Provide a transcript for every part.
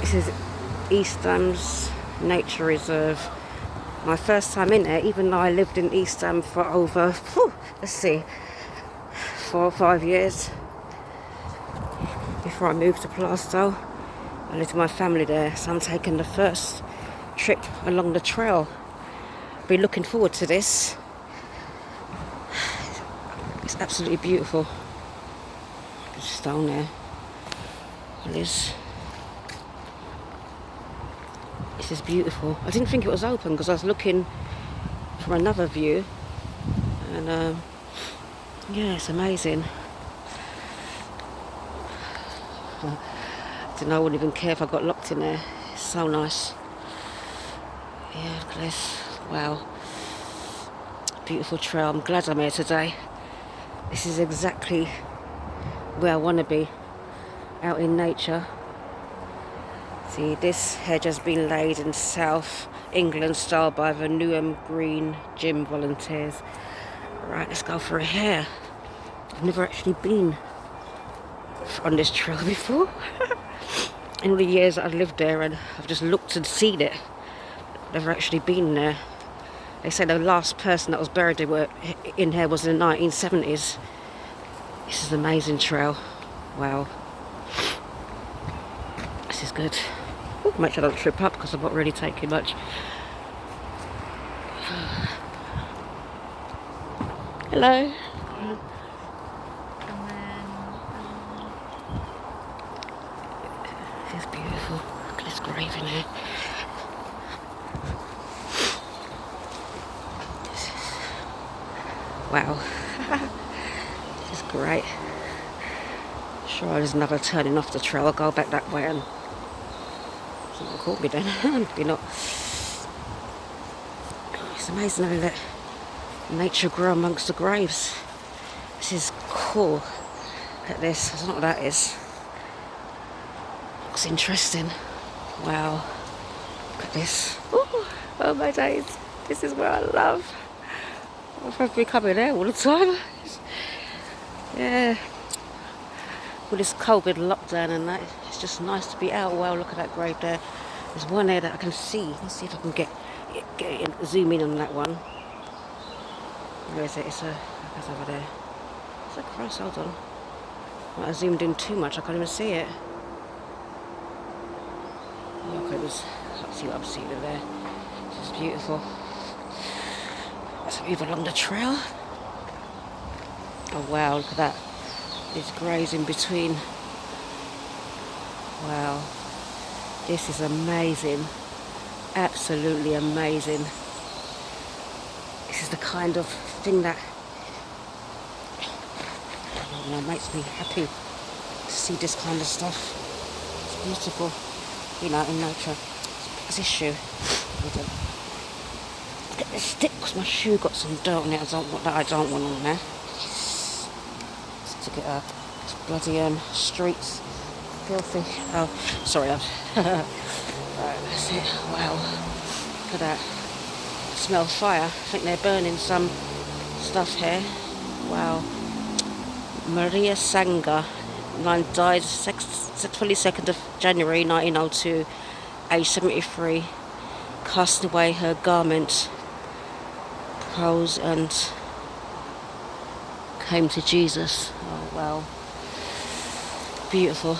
This is Easthams Nature Reserve. My first time in there, even though I lived in Eastham for over, let's see, 4 or 5 years before I moved to Plaistow. I lived with my family there, so I'm taking the first trip along the trail. Been looking forward to this. It's absolutely beautiful. Just down there. It is. This is beautiful. I didn't think it was open because I was looking for another view, and yeah, it's amazing. I wouldn't even care if I got locked in there. It's so nice. Yeah, look at this. Wow. Beautiful trail. I'm glad I'm here today. This is exactly where I want to be. Out in nature. See, this hedge has been laid in South England style by the Newham Green Gym volunteers. Right, let's go for a hare. I've never actually been on this trail before. In all the years that I've lived there, and I've just looked and seen it. Never actually been there. They say the last person that was buried in here was in the 1970s. This is an amazing trail. Wow. This is good. Ooh, make sure I don't trip up because I'm not really taking much. Hello. This is beautiful. Look at this grave in here. Wow. This is great. Sure, there's another turning off the trail. I'll go back that way and someone caught me then. Maybe not. It's amazing how that nature grow amongst the graves. This is cool. Look at this. I don't know what that is. Looks interesting. Wow. Look at this. Ooh, oh my days. This is where I love. I'm supposed to be coming there all the time. Yeah. With this COVID lockdown and that, it's just nice to be out. Wow, look at that grave there. There's one there that I can see. Let's see if I can get zoom in on that one. Where is it? It's over there. It's a cross, hold on. I zoomed in too much, I can't even see it. Okay, let's see what I'm seeing there. This is beautiful. Let's move along the trail. Oh wow, look at that. There's graves in between. Wow. This is amazing. Absolutely amazing. This is the kind of thing that makes me happy to see this kind of stuff. It's beautiful. You know, in nature. What's this shoe? Get this stick because my shoe got some dirt on it. I don't want on there. To get up. It's bloody streets. Filthy. Oh, sorry. Right, that's it. Wow. Look at that. I smell fire. I think they're burning some stuff here. Wow. Maria Sanga died 22nd of January 1902, age 73, casting away her garment, prose, and came to Jesus. Oh wow. Beautiful.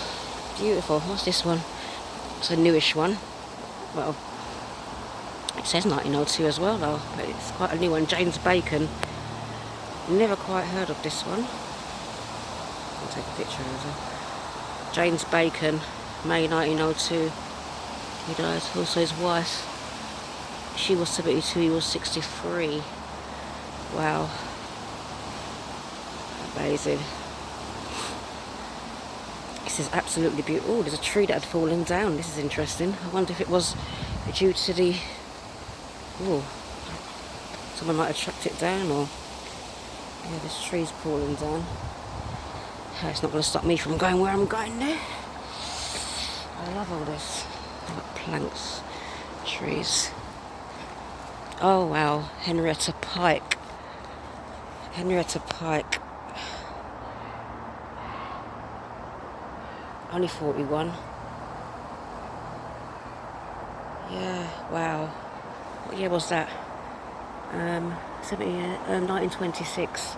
Beautiful. What's this one? It's a newish one. Well, it says 1902 as well though, but it's quite a new one. James Bacon. Never quite heard of this one. I'll take a picture of it. James Bacon, May 1902. He died. Also his wife. She was 72, he was 63. Wow. Amazing. This is absolutely beautiful. Oh, there's a tree that had fallen down. This is interesting. I wonder if it was due to the... Oh, someone might have tracked it down, or... Yeah, this tree's falling down. It's not going to stop me from going where I'm going there. I love all this. Like planks, trees. Oh wow, Henrietta Pike. Henrietta Pike. Only 41. Yeah, wow. What year was that? 1926.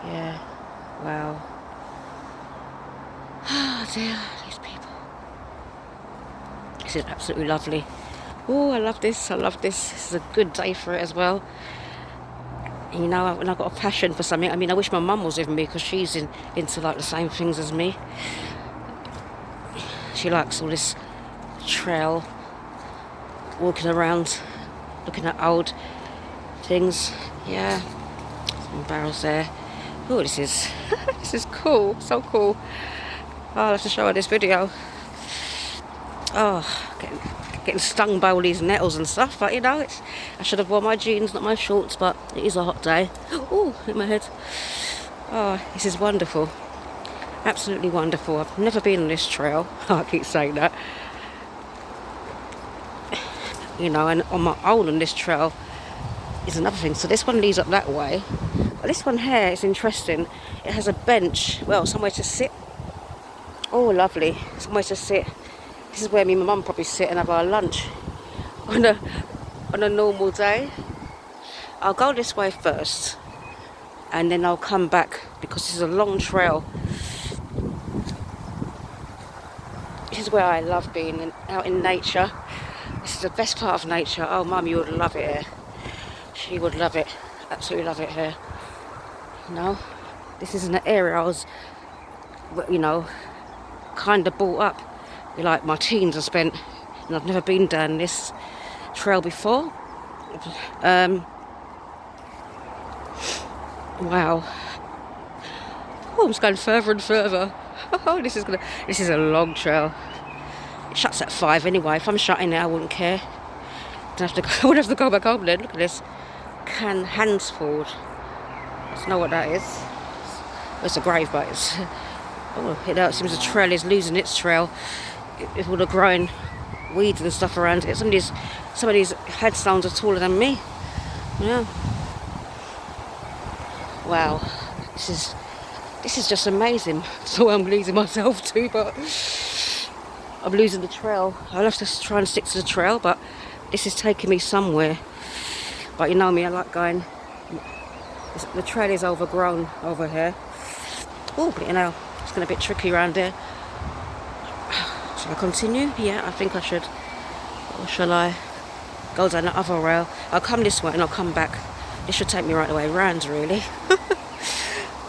Yeah, wow. Oh dear, these people. This is absolutely lovely. Oh, I love this. I love this. This is a good day for it as well. You know, when I've got a passion for something, I mean, I wish my mum was with me because she's into like the same things as me. She likes all this trail, walking around, looking at old things. Yeah, some barrels there. Oh, this is this is cool. So cool. Oh, I'll have to show her this video. Oh, getting stung by all these nettles and stuff, but you know, I should have worn my jeans, not my shorts, but it is a hot day. Oh, hit my head. Oh, this is wonderful. Absolutely wonderful. I've never been on this trail. I keep saying that. You know, and on my own on this trail is another thing. So this one leads up that way. But this one here is interesting. It has a bench, well, somewhere to sit. Oh, lovely. Somewhere to sit. This is where me and my mum probably sit and have our lunch on a normal day. I'll go this way first and then I'll come back because this is a long trail. This is where I love being out in nature. This is the best part of nature. Oh, Mum, you would love it here. She would love it. Absolutely love it here. You know, this is an area I was, you know, kind of brought up. Like my teens I spent, and I've never been down this trail before. Wow. Oh, I'm just going further and further. Oh, this is a long trail. It shuts at 5 anyway. If I'm shutting it, I wouldn't care. I wouldn't have to go back home then. Look at this. Hansford. I don't know what that is. It's a grave, but it's. Oh, it seems the trail is losing its trail. With all the growing weeds and stuff around it. Some of these headstones are taller than me. Yeah. Wow. This is just amazing. So I'm losing myself too, but I'm losing the trail. I'll have to try and stick to the trail, but this is taking me somewhere. But you know me, I like going. The trail is overgrown over here. Oh, but you know, it's getting a bit tricky around here. Shall I continue? Yeah, I think I should. Or shall I go down the other rail? I'll come this way and I'll come back. This should take me right the way round, really.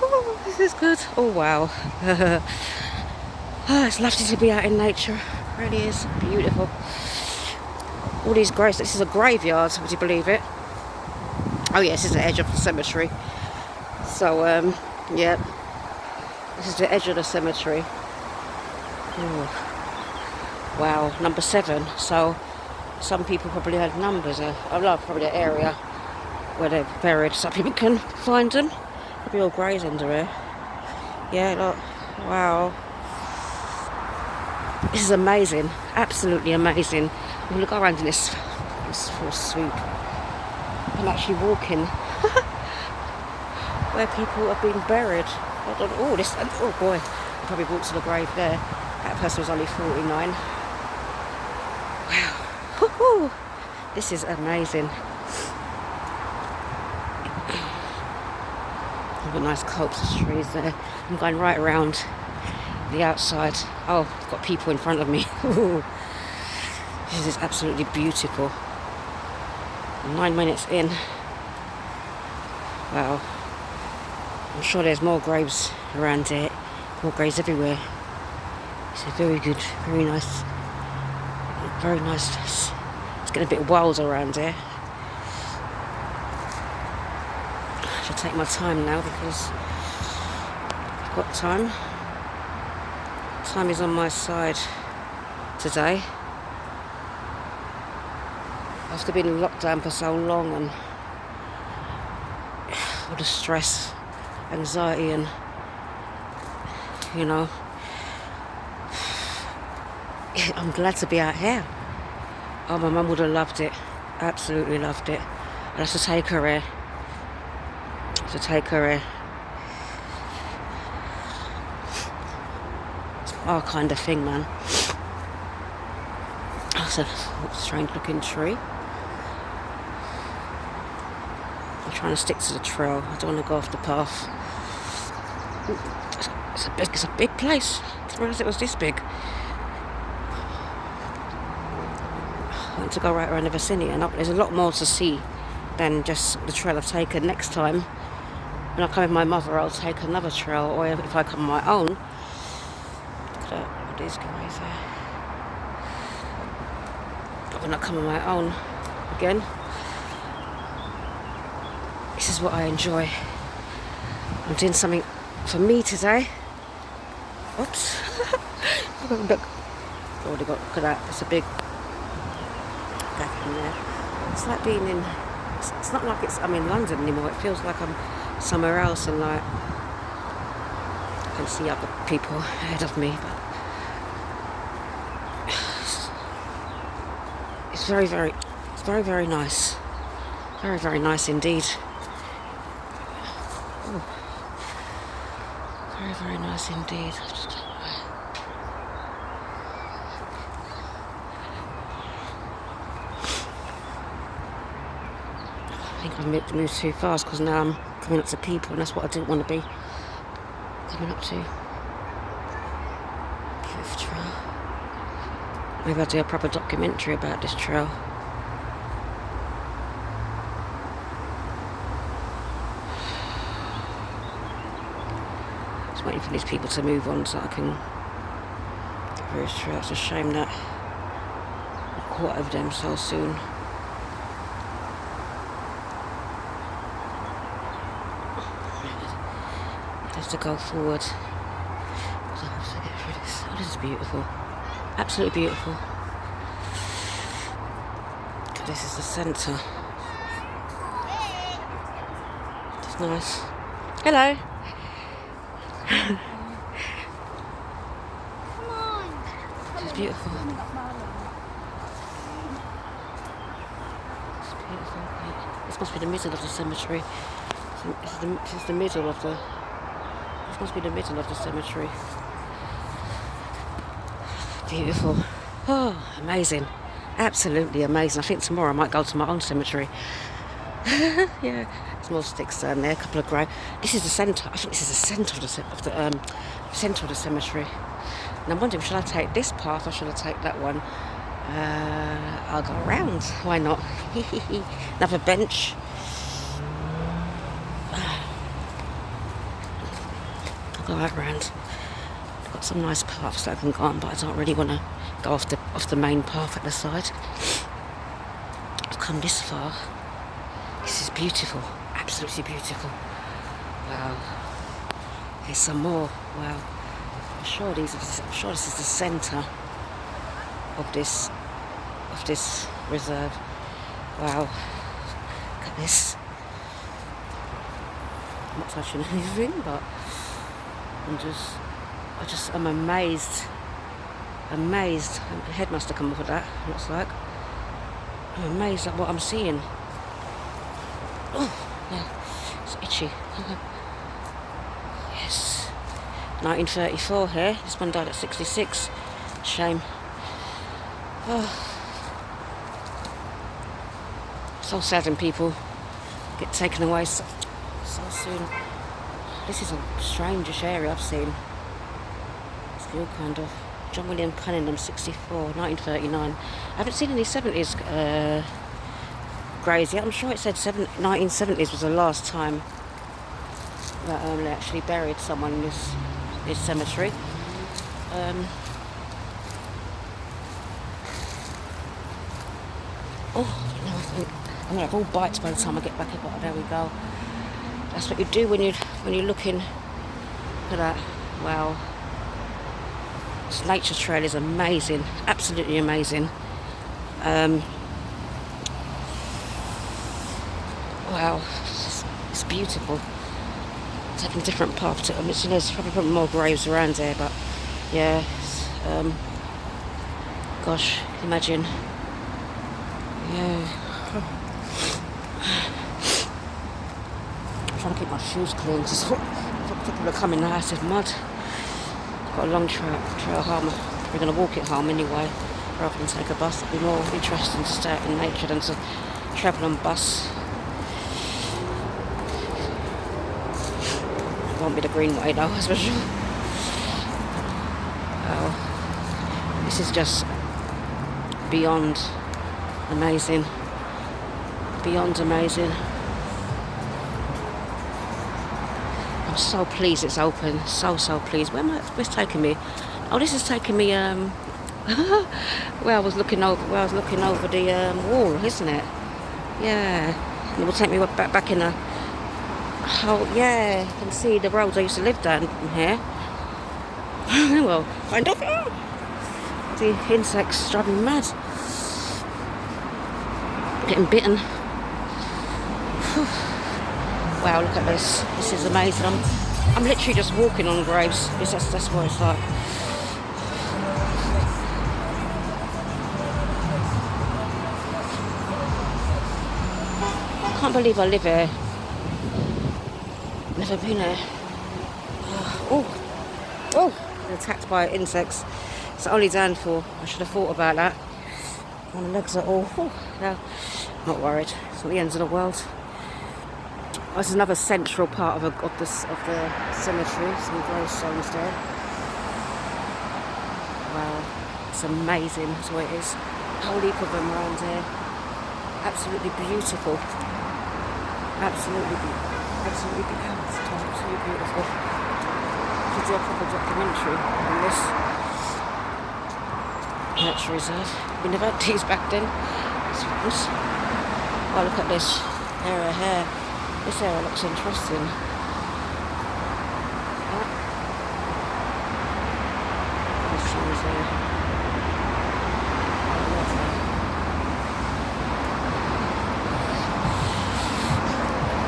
Oh, this is good. Oh, wow. Oh, it's lovely to be out in nature. It really is. Beautiful. All these graves. This is a graveyard, would you believe it? Oh, yes, this is the edge of the cemetery. So, yeah. This is the edge of the cemetery. Ooh. Wow, number 7. So some people probably had numbers. I love probably the area where they're buried, so people can find them. Probably all graves under here. Yeah, look. Wow. This is amazing. Absolutely amazing. I'm going to go around in this full swoop. I'm actually walking where people have been buried. Oh, this. Oh boy. I probably walked to the grave there. That person was only 49. Wow. Woo-hoo. This is amazing. I've got nice copse of trees there. I'm going right around the outside. Oh, I've got people in front of me. This is absolutely beautiful. 9 minutes in. Wow. I'm sure there's more graves around here. More graves everywhere. It's a very good, very nice. Very nice. It's getting a bit wild around here. I should take my time now because I've got time. Time is on my side today. After being in lockdown for so long and all the stress, anxiety and, you know, I'm glad to be out here. Oh, my mum would have loved it. Absolutely loved it. I'll have to take her here. It's our kind of thing, man. It's a strange looking tree. I'm trying to stick to the trail. I don't want to go off the path. It's a big place. I didn't realise it was this big. I want to go right around the vicinity, and there's a lot more to see than just the trail I've taken. Next time, when I come with my mother, I'll take another trail, or if I come on my own. Look at that, all these guys there. But when I come on my own again, this is what I enjoy. I'm doing something for me today. Oops. Look. Already got, look at that. It's a big gap in there. It's like being in, it's not like I'm in London anymore. It feels like I'm somewhere else, and like I can see other people ahead of me. But it's very nice. Very nice indeed. Ooh. Very nice indeed. I think I've moved too fast, because now I'm coming up to people, and that's what I didn't want to be coming up to. Beautiful trail. Maybe I'll do a proper documentary about this trail. Just waiting for these people to move on so I can get through this trail. It's a shame that I caught over them so soon. Just to go forward. So I have to get through this. Oh, this is beautiful. Absolutely beautiful. This is the centre. It's nice. Hello. Come on. It's beautiful. It's beautiful. This must be the middle of the cemetery. This is the middle of the. This must be the middle of the cemetery. Beautiful. Oh, amazing. Absolutely amazing. I think tomorrow I might go to my own cemetery. Yeah, there's more sticks down there, a couple of grey. This is the centre. I think this is the centre of the centre of the cemetery. And I'm wondering, should I take this path or should I take that one? I'll go around. Why not? Another bench. I'll go out round. I've got some nice paths that I can go on, but I don't really want to go off the main path at the side. I've come this far. This is beautiful, absolutely beautiful. Wow. There's some more. Wow. I'm sure this is the centre of this reserve. Wow. Look at this. I'm not touching anything, but I'm amazed. Amazed. My head must have come off of that, looks like. I'm amazed at what I'm seeing. Oh, yeah, it's itchy. Yes. 1934 here. This one died at 66. Shame. Oh. So sad when people get taken away so soon. This is a strangest area I've seen. It's good, kind of. John William Cunningham, 64, 1939. I haven't seen any 70s graves yet. I'm sure it said 1970s was the last time that they actually buried someone in this cemetery. Oh, no, I think I'm gonna have all bites by the time I get back. But there we go. That's what you do when you're looking. Look at that. Wow. This nature trail is amazing, absolutely amazing. Wow, it's beautiful. Taking a different path to. There's probably more graves around there, but yeah. Gosh, imagine. Yeah. I'm trying to keep my shoes clean. Just people are coming out of mud. Got a long trail home. We're going to walk it home anyway. rather than take a bus. It'd be more interesting to stay out in nature than to travel on bus. It won't be the Greenway though, that's for sure. Oh, this is just beyond amazing. Beyond amazing. I'm so pleased it's open. So pleased. Where's taking me? Oh, this is taking me where I was looking over the wall, isn't it? Yeah. And it will take me back in the whole, yeah, you can see the roads I used to live down here. Well, kind of. The insects driving me mad. Getting bitten. Wow, look at this. This is amazing. I'm literally just walking on graves. That's what it's like. I can't believe I live here. Never been here. Oh, attacked by insects. It's the only downfall. I should have thought about that. My legs are all. No, not worried. It's not the end of the world. This is another central part of the cemetery. Some gravestones there. Wow, it's amazing. That's what it is. A whole heap of them around here. Absolutely beautiful. Absolutely beautiful. Could do a proper documentary on this nature reserve. We never had these back then. Oh, look at this area here. This area looks interesting.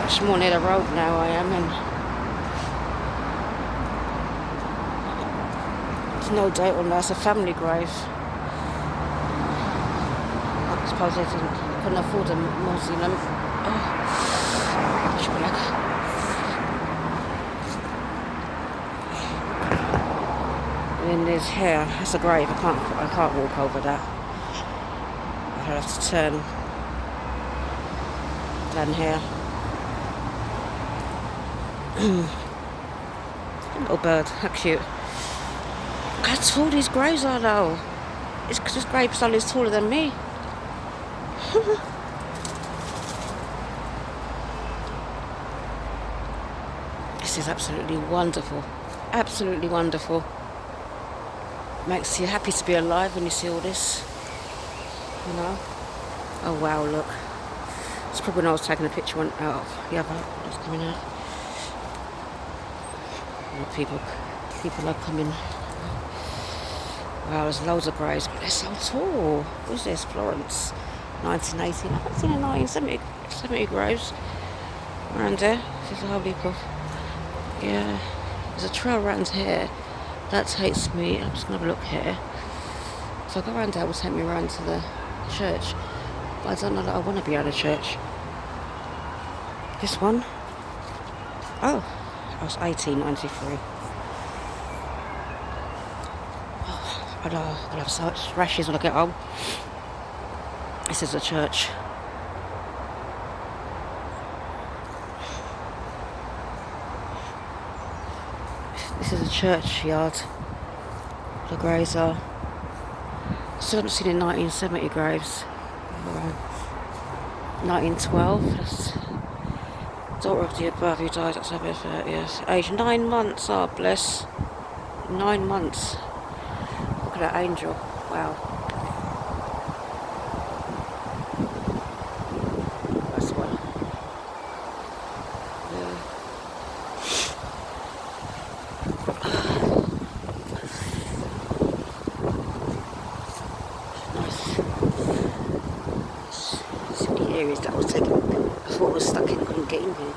Much more near the road now I am, and there's no date on that. It's a family grave. I suppose they couldn't afford a mausoleum. And then there's here. That's a grave. I can't walk over that. I have to turn down here. Little bird, how cute. Look how tall these graves are though. It's because this gravestone is taller than me. This is absolutely wonderful. Absolutely wonderful. Makes you happy to be alive when you see all this. You know? Oh wow, look. It's probably when I was taking a picture out of the other one that's coming out. People are coming. Wow, there's loads of graves, but they're so tall. Who's this? Florence, 1918. I haven't seen a 1970 graves around there. There's a whole heap of. Yeah, there's a trail around here that takes me. I'm just gonna have a look here. So I go around there, will take me around to the church. But I don't know that I want to be at a church. This one. Oh. I was 1893. Oh, I'll have such rashes when I get home. This is a church. This is a churchyard. The graves are. Still haven't seen in 1970 graves. 1912. That's daughter of the above who died October 30th. Age 9 months. Oh, bless. 9 months. Look at that angel. Wow. That's one. Nice. See the areas that I was taking. I thought I was stuck in, couldn't get in here.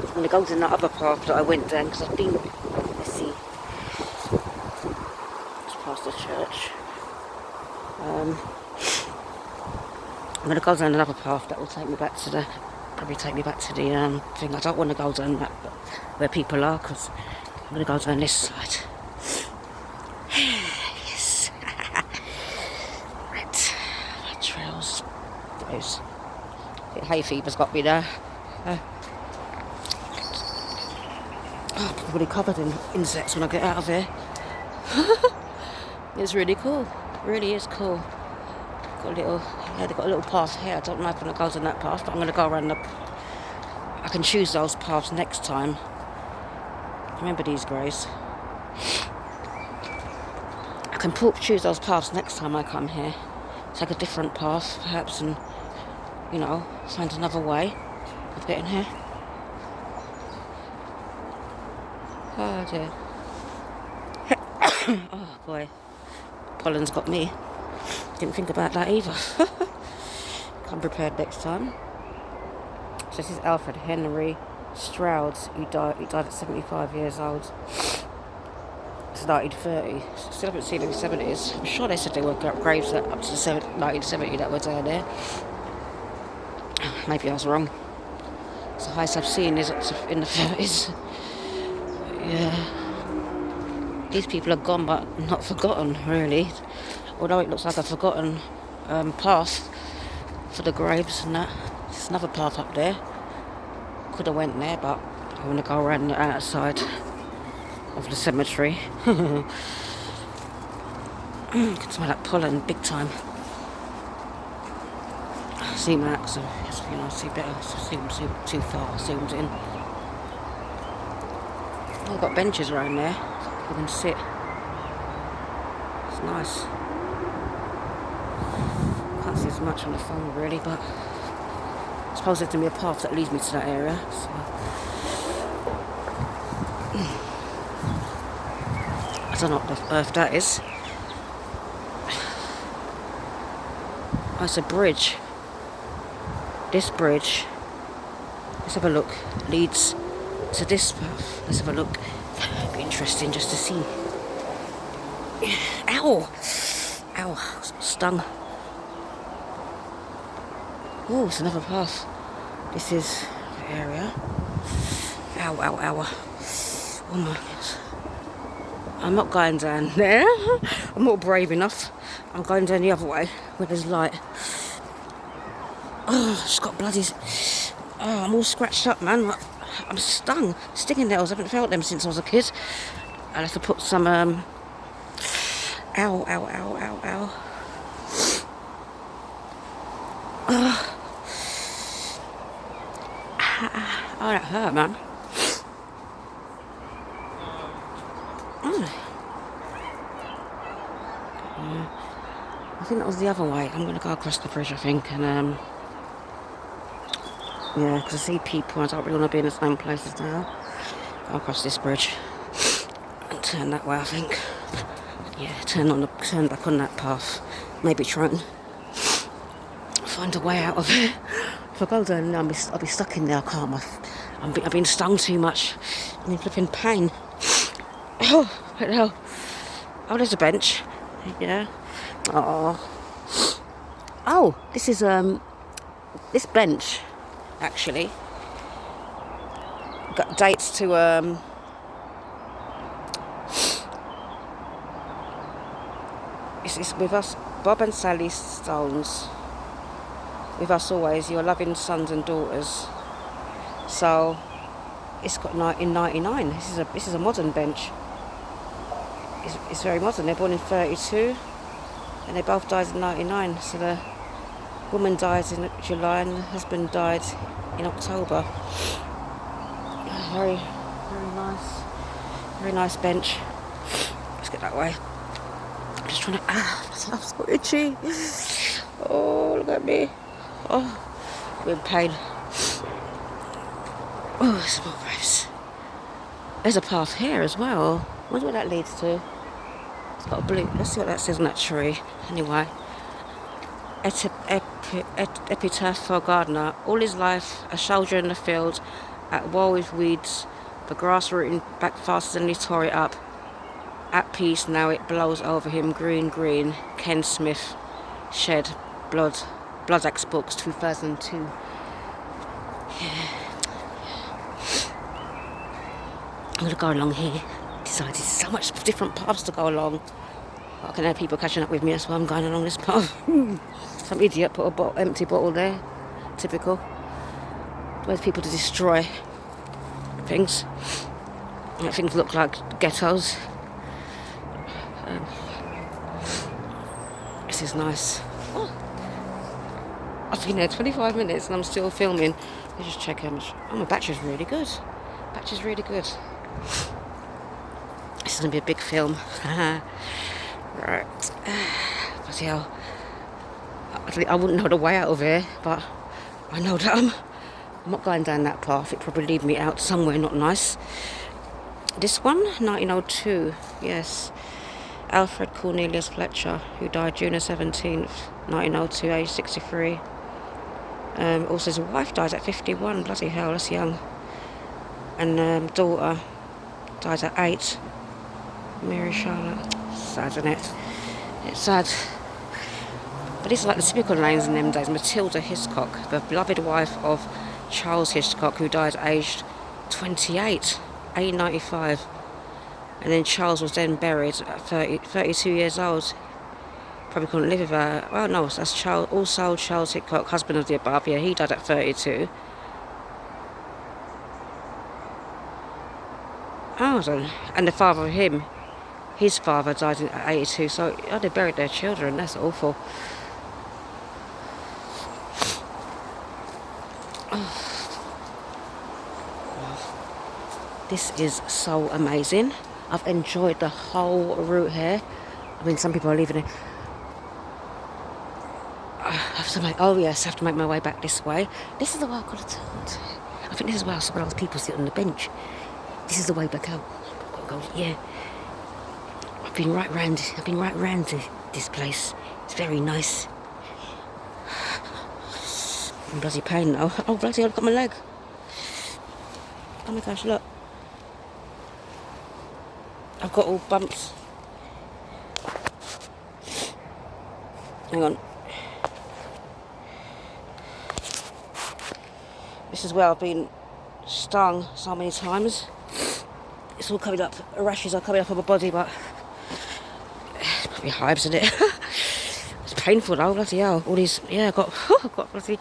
I'm going to go to that other path that I went down because I've been. Let's see. Just past the church. I'm going to go down another path that will take me back to the. Probably take me back to the thing. I don't want to go down that where people are because I'm going to go down this side. Yes. It's, hay fever's got me there. I'm probably covered in insects when I get out of here. It's really cool. Really is cool. Got a little, yeah, they've got a little path here. I don't know if I'm going to go on that path, but I'm going to go around the... I can choose those paths next time. Remember these greys. I can choose those paths next time I come here. Take a different path, perhaps, and, you know, find another way of getting here. Oh dear. Oh boy. Pollen's got me. Didn't think about that either. Come prepared next time. So this is Alfred Henry Stroud. He died at 75 years old. It's 1930. Still haven't seen any 70s. I'm sure they said there were graves up to the 1970 that were down there. Maybe I was wrong. It's the highest I've seen is in the 30s. Yeah. These people are gone but not forgotten, really. Although it looks like a forgotten path for the graves and that. There's another path up there. Could have went there, but I want to go around the outside of the cemetery. Can smell that pollen big time. Zoom out so you know, see better. Zoom too far, zoomed in. They've got benches around there. You can sit. It's nice. Can't see as much on the phone really, but I suppose there's going to be a path that leads me to that area. So. I don't know what the earth that is. Oh, it's a bridge. This bridge, let's have a look, leads to this path. Let's have a look. It'd be interesting just to see. Ow! Ow, stung. Oh, it's another path. This is the area. Ow, ow, ow. Oh my goodness. I'm not going down there. I'm not brave enough. I'm going down the other way where there's light. Oh, it's got bloody... Oh, I'm all scratched up, man. I'm stung. Stinging nettles. I haven't felt them since I was a kid. I'll have to put some... Ow, ow, ow, ow, ow. Oh, that hurt, man. I think that was the other way. I'm going to go across the bridge, I think, and yeah, because I see people. I don't really want to be in the same place as now. Go across this bridge and turn that way, I think. Yeah, turn back on that path. Maybe try and find a way out of it. If I go down there, I'll be stuck in there. I can't. I've been stung too much. I'm in flipping pain. Oh, what the hell? Oh, there's a bench. Yeah. Oh, this is this bench actually got dates to it's with us, Bob and Sally Stones. With us always, your loving sons and daughters. So it's got in 1999. This is a modern bench. It's very modern. They're born in 32 and they both died in 99. So the woman died in July and the husband died in October. Very, very nice bench. Let's get that way. I'm just trying to, myself so itchy. Oh, look at me. Oh, I'm in pain. Oh, some more graves. There's a path here as well. I wonder where that leads to. It's got a blue. Let's see what that says on that tree. Anyway, epitaph for a gardener. All his life, a soldier in the field, at war with weeds, the grass rooting back faster than he tore it up. At peace, now it blows over him, green, green. Ken Smith, Shed, Blood Axe Books, 2002. Yeah. I'm going to go along here. Decided so much different paths to go along. I can have people catching up with me, that's why I'm going along this path. Some idiot put a empty bottle there. Typical. Where's people to destroy things? Make things look like ghettos. This is nice. Oh. I've been there 25 minutes and I'm still filming. Let's just check how much. Oh, my battery's really good. Battery's really good. This is going to be a big film. Right. Bloody hell. I wouldn't know the way out of here, but I know that I'm not going down that path. It probably lead me out somewhere not nice. This one, 1902, yes. Alfred Cornelius Fletcher, who died June 17th, 1902, age 63. Also, his wife died at 51. Bloody hell, that's young. And daughter died at 8. Mary Charlotte. Sad, isn't it? It's sad. But these are like the typical names in them days. Matilda Hiscock, the beloved wife of Charles Hiscock, who died aged 28, 1895. And then Charles was then buried at 32 years old. Probably couldn't live with her. Well, no, that's Charles, also Charles Hiscock, husband of the above. Yeah, he died at 32. Oh, and the father of him, his father died at 82. So they buried their children. That's awful. This is so amazing. I've enjoyed the whole route here. I mean, some people are leaving it. I have to make my way back this way. This is the way I've got to turn. I think this is where I saw those people sit on the bench. This is the way back out. I've got to go, yeah. I've been right round this place. It's very nice. I'm bloody pain now. Oh, bloody hell, I've got my leg. Oh my gosh, look. I've got all bumps. Hang on. This is where I've been stung so many times. It's all coming up. Rashes are coming up on my body, but it's probably hives, isn't it? It's painful though, bloody hell. All these, yeah, I got bloody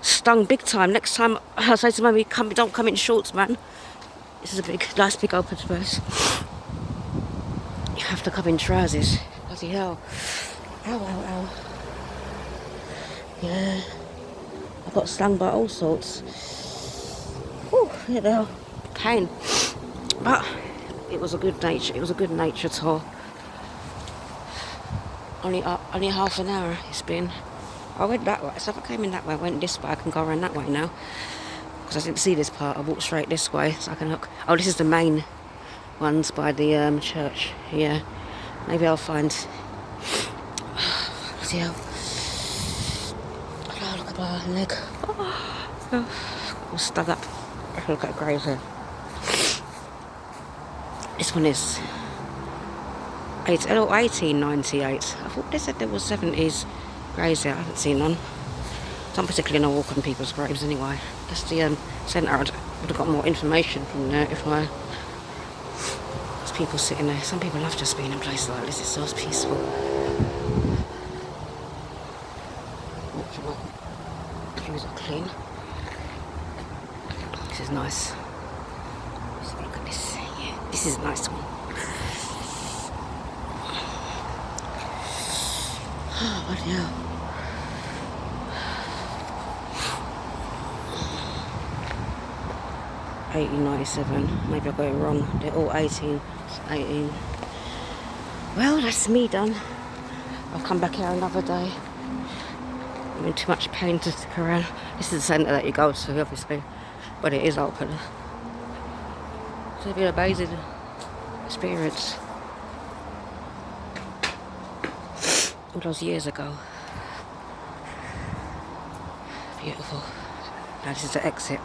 stung big time. Next time I say to Mummy, don't come in shorts, man. This is a nice big open space. You have to come in trousers. Bloody hell. Ow, ow, ow. Yeah. I got stung by all sorts. Whew, yeah, they are. Pain. But it was a good nature tour. Only half an hour it's been. I went that way. So if I came in that way, I went this way. I can go around that way now. Because I didn't see this part. I walked straight this way so I can look. Oh, this is the main ones by the church. Yeah. Maybe I'll find. Bloody hell. Oh, look at my leg. Oh, all stuck up. Look at graves here. This one is 1898. I thought they said there was 70s graves there. I haven't seen none. Don't particularly know walk on people's graves anyway. That's the centre. I would have got more information from there if I. There's people sitting there. Some people love just being in a place like this. It's so peaceful. Shoes are clean. This is nice. Let's look at this. Yeah, this is a nice one. Oh, bloody hell. $18.97. Maybe I got it wrong. They're all 18. Well, that's me done. I'll come back here another day. I'm in too much pain to stick around. This is the centre that you go to, obviously, but it is open. It's been an amazing experience. All those years ago. Beautiful. Now this is the exit.